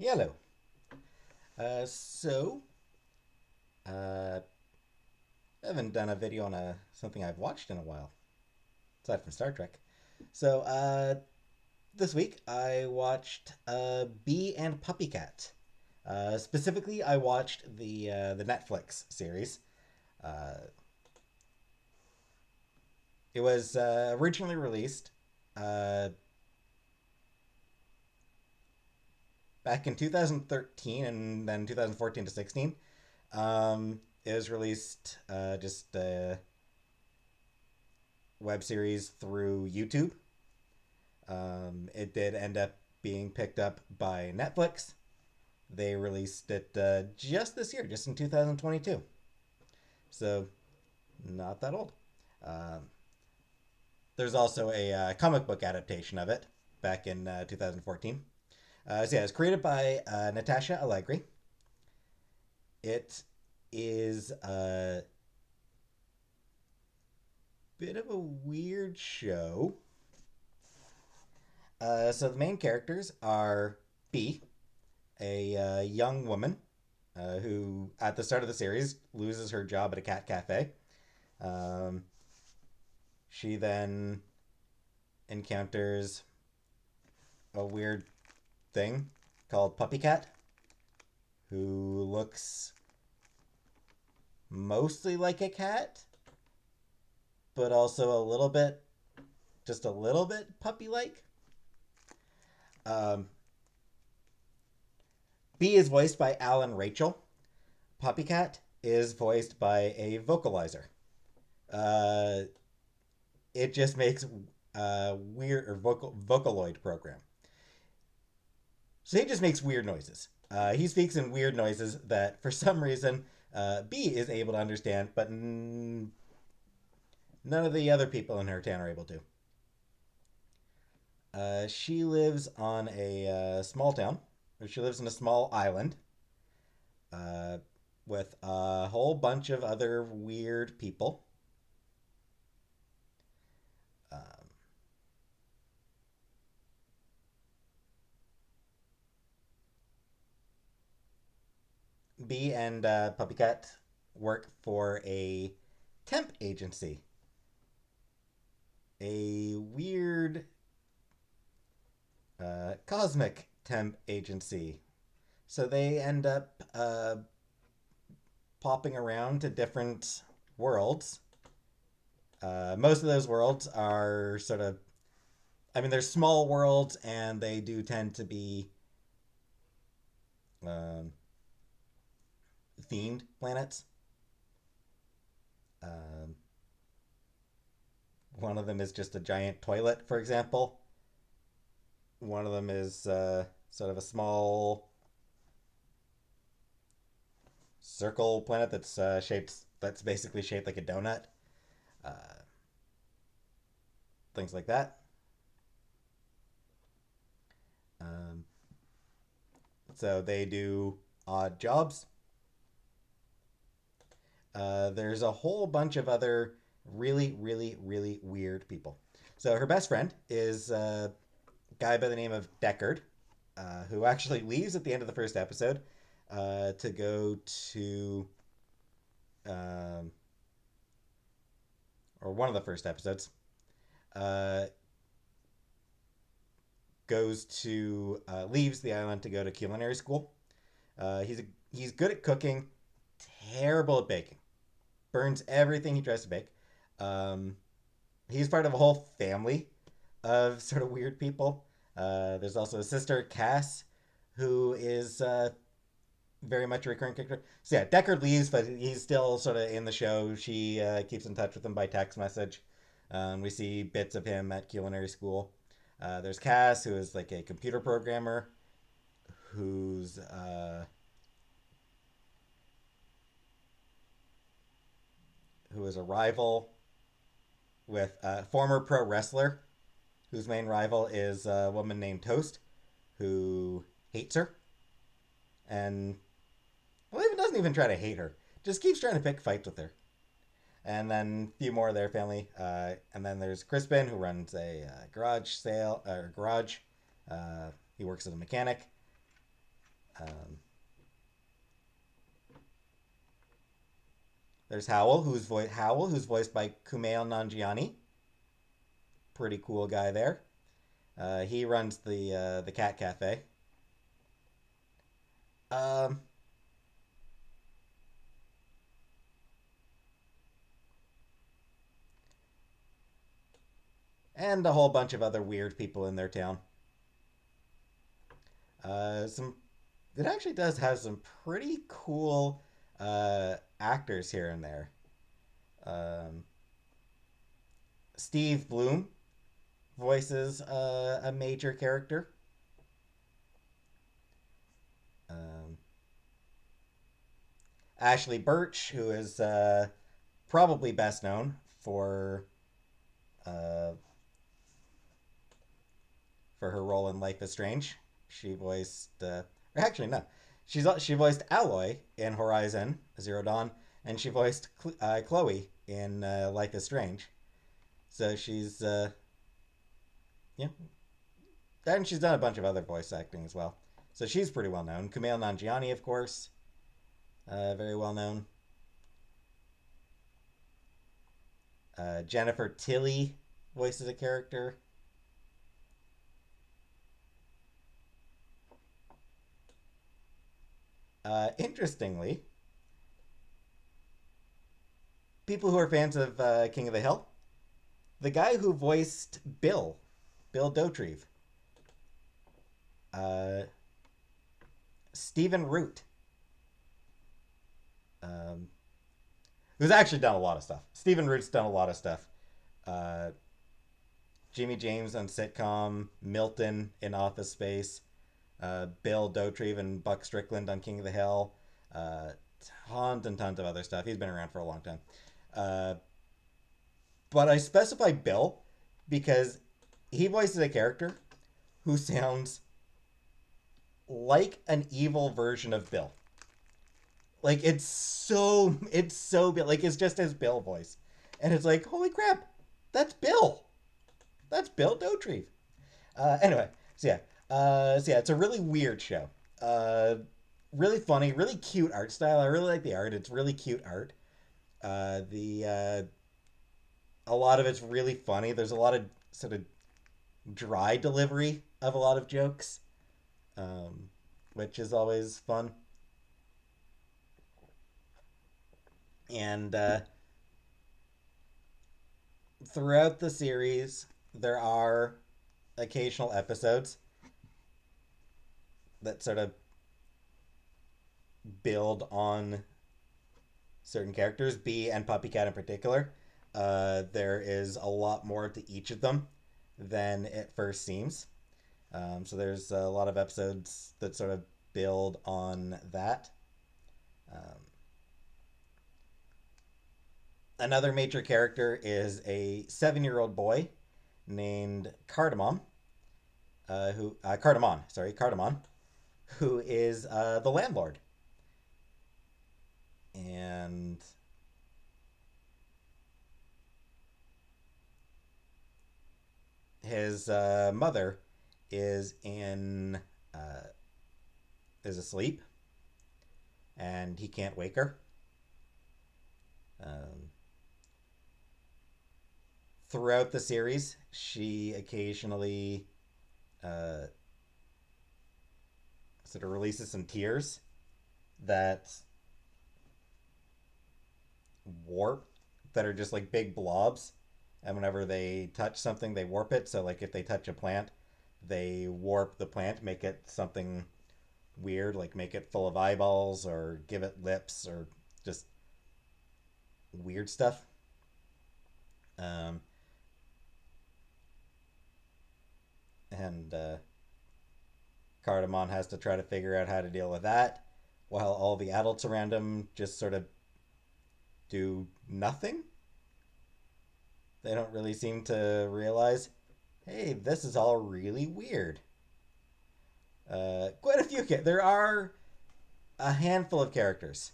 Hello. So, uh, I haven't done a video on something I've watched in a while, aside from Star Trek. So, this week I watched Bee and PuppyCat. Specifically, I watched the Netflix series. Uh, it was originally released uh, back in 2013 and then 2014 to 16. It was released just web series through YouTube. It did end up being picked up by Netflix. They released it just this year, just in 2022. So, not that old. Um, there's also a comic book adaptation of it back in 2014. So, yeah, it's created by Natasha Allegri. It is a bit of a weird show. So, the main characters are Bee, a young woman who, at the start of the series, loses her job at a cat cafe. Um, she then encounters a weird thing called PuppyCat, who looks mostly like a cat, but also a little bit, just a little bit puppy like. Um, B is voiced by Alan Rachel. PuppyCat is voiced by a vocalizer. Uh, it just makes weird or vocaloid program. So he just makes weird noises. He speaks in weird noises that, for some reason, B is able to understand, but none of the other people in her town are able to. She lives on a small town, or she lives in a small island uh, with a whole bunch of other weird people. Um, B and Puppycat work for a temp agency, a weird cosmic temp agency. So they end up popping around to different worlds. Most of those worlds are sort of, I mean, they're small worlds and they do tend to be um, themed planets. Um, one of them is just a giant toilet, for example. One of them is sort of a small circle planet that's basically shaped like a donut. Uh, things like that. Um, so they do odd jobs. There's a whole bunch of other really, really, really weird people. So her best friend is a guy by the name of Deckard, who actually leaves at the end of the first episode to go to, um, or one of the first episodes, uh, leaves the island to go to culinary school. He's good at cooking, terrible at baking, burns everything he tries to bake. Um, he's part of a whole family of sort of weird people. There's also a sister, Cass, who is very much a recurring character. So yeah, Deckard leaves, but he's still sort of in the show. She keeps in touch with him by text message. We see bits of him at culinary school. There's Cass, who is like a computer programmer, who's who is a rival with a former pro wrestler whose main rival is a woman named Toast, who hates her and, well, even doesn't even try to hate her, just keeps trying to pick fights with her. And then a few more of their family. And then there's Crispin, who runs a garage sale or garage. He works as a mechanic. Um, there's Howl, who's voiced by Kumail Nanjiani. Pretty cool guy there. He runs the cat cafe. Um, and a whole bunch of other weird people in their town. Some It actually does have some pretty cool actors here and there. Um, Steve Bloom voices a major character. Um, Ashley Birch, who is probably best known uh, for her role in Life is Strange. She voiced, or actually no, she voiced Alloy in Horizon Zero Dawn, and she voiced Chloe in Life is Strange. So she's yeah, and she's done a bunch of other voice acting as well. So she's pretty well known. Kumail Nanjiani, of course, very well known. Jennifer Tilly voices a character. Interestingly, people who are fans of King of the Hill, the guy who voiced Bill Dauterive, uh, Stephen Root, um, who's actually done a lot of stuff. Stephen Root's done a lot of stuff. Uh, Jimmy James on sitcom, Milton in Office Space, Bill Dauterive and Buck Strickland on King of the Hill, uh, tons and tons of other stuff. He's been around for a long time. Uh, but I specify Bill because he voices a character who sounds like an evil version of Bill. Like it's so like it's just his Bill voice, and it's like holy crap, that's Bill. That's Bill Dauterive. Anyway, so yeah, it's a really weird show. Uh, Really funny, really cute art style. I really like the art. It's really cute art. The A lot of it's really funny. There's a lot of sort of dry delivery of a lot of jokes, um, which is always fun. And throughout the series, there are occasional episodes that sort of build on certain characters, Bee and PuppyCat in particular. There is a lot more to each of them than it first seems. So there's a lot of episodes that sort of build on that. Um, Another major character is a 7-year-old boy named Cardamon, who is the landlord, and his mother is in uh, is asleep, and he can't wake her. Um, Throughout the series, she occasionally uh, sort of releases some tears that warp, that are just like big blobs, and whenever they touch something, they warp it. So like if they touch a plant, they warp the plant, make it something weird, like make it full of eyeballs or give it lips or just weird stuff. Um, and Cardamon has to try to figure out how to deal with that, while all the adults around him just sort of do nothing. They don't really seem to realize, hey, this is all really weird. Quite a few. There are a handful of characters.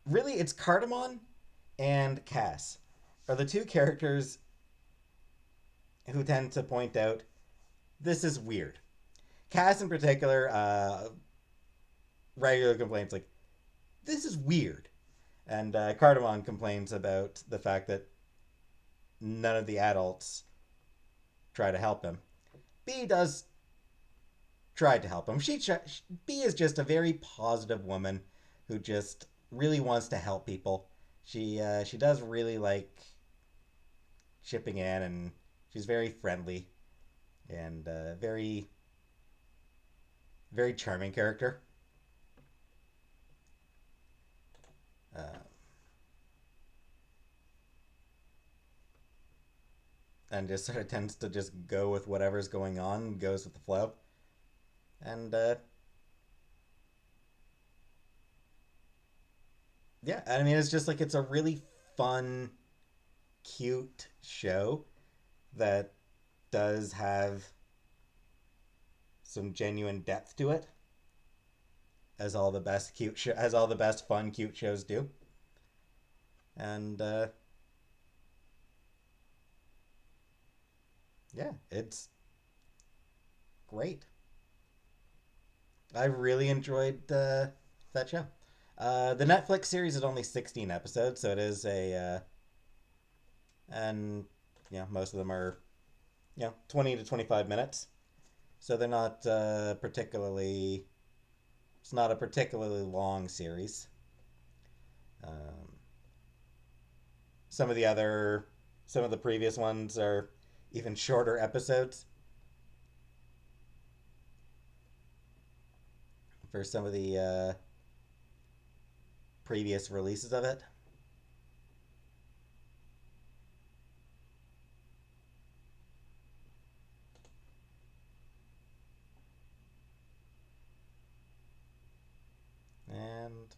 Really, it's Cardamon and Cass are the two characters who tend to point out this is weird. Cass in particular, regular complaints like, this is weird. And Cardamom complains about the fact that none of the adults try to help him. Bee does try to help him. Bee is just a very positive woman who just really wants to help people. She does really like chipping in, and she's very friendly and very charming character. Uh, and just sort of tends to just go with whatever's going on, goes with the flow. And yeah, I mean, it's just like it's a really fun, cute show that does have some genuine depth to it, as all the best fun cute shows do. And yeah, it's great. I really enjoyed that show. The Netflix series is only 16 episodes, so it is and most of them are 20 to 25 minutes, so they're not particularly. It's not a particularly long series. Um, some of the other, some of the previous ones are even shorter episodes for some of the previous releases of it. And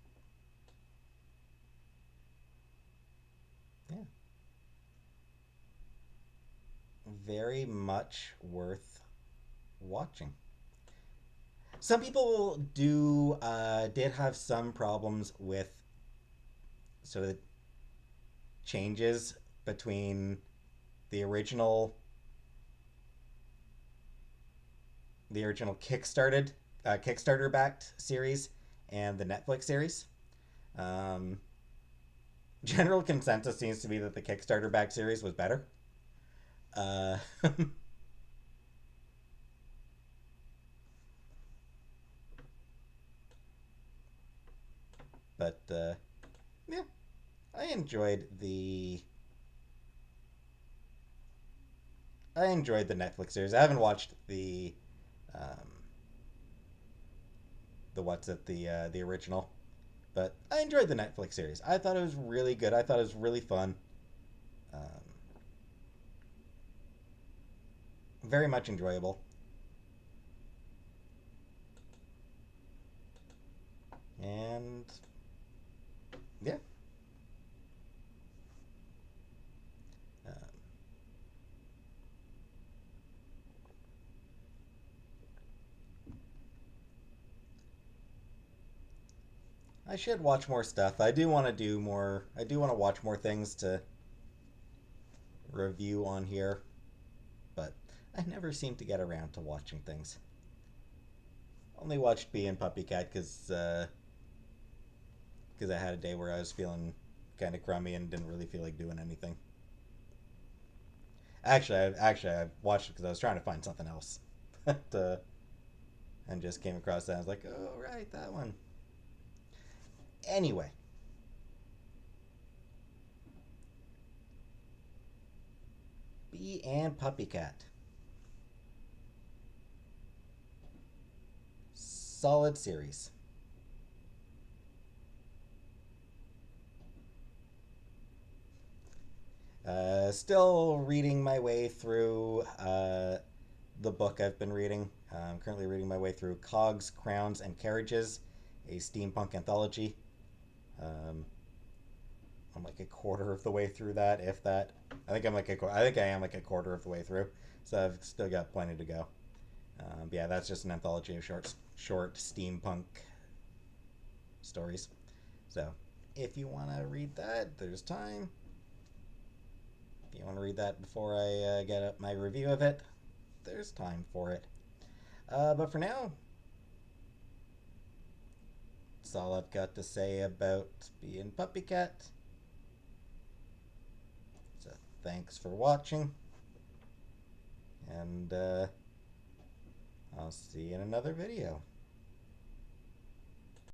yeah, very much worth watching. Some people did have some problems with sort of the changes between the original the original Kickstarter backed series and the Netflix series. Um, General consensus seems to be that the Kickstarter backed series was better. Uh, but yeah, I enjoyed the I enjoyed the Netflix series. I haven't watched um, the what's it the original, but I enjoyed the Netflix series. I thought it was really good. I thought it was really fun. Um, Very much enjoyable. And yeah, uh, I should watch more stuff. I do want to do more. I do want to watch more things to review on here, but I never seem to get around to watching things. Only watched Bee and PuppyCat because I had a day where I was feeling kind of crummy and didn't really feel like doing anything. I watched it because I was trying to find something else, uh, and just came across that. I was like, oh right, that one. Anyway, Bee and PuppyCat, solid series. Still reading my way through the book I've been reading. I'm currently reading my way through Cogs, Crowns, and Carriages, a steampunk anthology. Um, I'm like a quarter of the way through that, if that. I think I am like a quarter of the way through, so I've still got plenty to go. Yeah, that's just an anthology of short steampunk stories. So, if you want to read that, there's time. If you want to read that before I get up my review of it, there's time for it. But for now, that's all I've got to say about Bee and PuppyCat. So thanks for watching, and I'll see you in another video.